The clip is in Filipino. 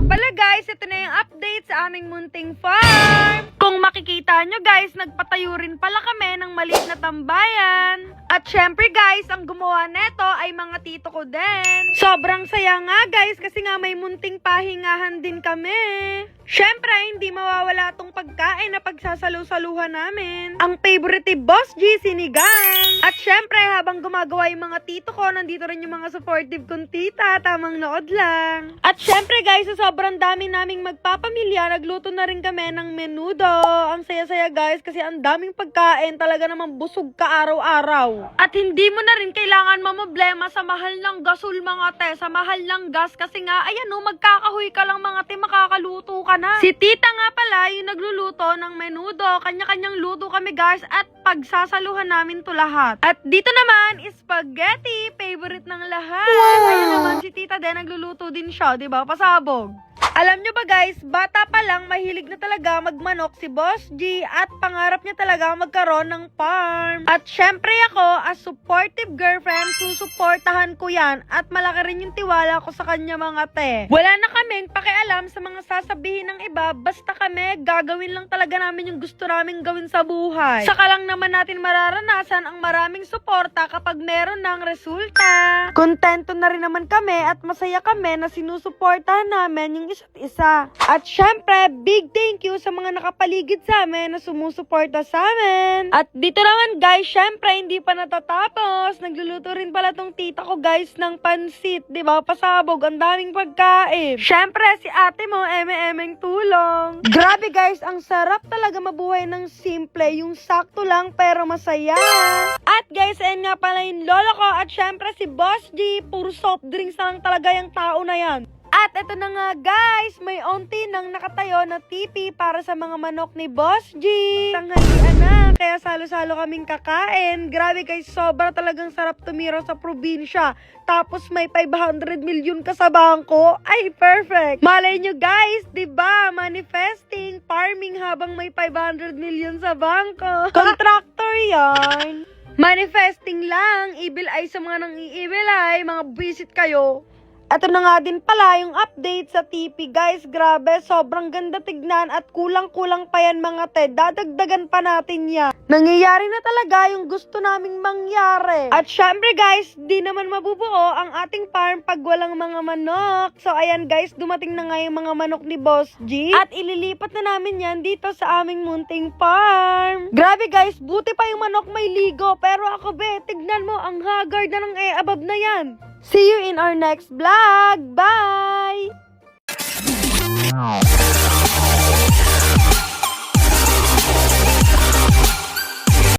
pala guys, ito na yung update sa aming munting farm. Kung makikita nyo guys, nagpatayo rin pala kami ng maliit na tambayan. At syempre guys, ang gumawa neto ay mga tito ko din. Sobrang saya nga guys kasi nga may munting pahingahan din kami. Syempre, hindi mawawala tong pagkain na pagsasalu-saluhan namin. Ang favorite ni Boss G, sinigang. At syempre, habang gumagawa yung mga tito ko, nandito rin yung mga supportive kong tita. Tamang nood lang. At syempre guys, sa sobrang dami naming magpapamilya, nagluto na rin kami ng menudo. Ang saya-saya guys kasi ang daming pagkain. Talaga namang busog ka araw-araw. At hindi mo na rin kailangan mamoblema sa mahal ng gasol mga te. Sa mahal ng gas kasi nga, ayan o, magkakahoy ka lang mga te, makakaluto ka na. Si tita nga pala yung nagluluto ng menudo. Kanya-kanyang luto kami guys at pagsasaluhan namin to lahat. At dito naman is spaghetti, favorite ng lahat. Wow. Ayun naman si tita din, nagluluto din siya, di ba? Pasabog. Alam nyo ba guys, bata pa lang mahilig na talaga magmanok si Boss G at pangarap niya talaga magkaroon ng farm. At syempre ako, as supportive girlfriend, susuportahan ko yan at malaki rin yung tiwala ko sa kanya mga te. Wala na kaming pakialam sa mga sasabihin ng iba, basta kami gagawin lang talaga namin yung gusto namin gawin sa buhay. Saka lang naman natin mararanasan ang maraming suporta kapag meron ng resulta. Kontento na rin naman kami at masaya kami na sinusuportahan namin yung isa't isa. At syempre, big thank you sa mga nakapaligid sa amin na sumusuporta sa amin. At dito naman guys, syempre hindi pa natatapos. Nagluluto rin pala tong tita ko guys ng pansit, di ba? Pasabog, ang daming pagkain. Syempre, si ate mo, eme-emeng tulong. Grabe guys, ang sarap talaga mabuhay ng simple, yung sakto lang pero masaya. At guys, ayun nga pala yung lolo ko at syempre si Boss G, puro soft drinks na lang talaga yung tao na yan. At ito na nga guys, may onti nang nakatayo na tipi para sa mga manok ni Boss G. Tanghalian na, kaya salo-salo kaming kakain. Grabe guys, sobra talagang sarap tumira sa probinsya. Tapos may 500 million ka sa bangko. Ay, perfect. Malay nyo guys, diba? Manifesting, farming habang may 500 million sa bangko. Contractor yan. Manifesting lang, evil eye sa mga nang i-evil eye, mga visit kayo. Ito na nga din pala yung update sa TP guys, grabe, sobrang ganda tignan at kulang-kulang pa yan mga te, dadagdagan pa natin yan. Nangyayari na talaga yung gusto naming mangyari. At syempre guys, di naman mabubuo ang ating farm pag walang mga manok. So ayan guys, dumating na nga yung mga manok ni Boss G at ililipat na namin yan dito sa aming munting farm. Grabe guys, buti pa yung manok may ligo, pero ako be, tignan mo, ang haggard na ng above na yan. See you in our next vlog. Bye!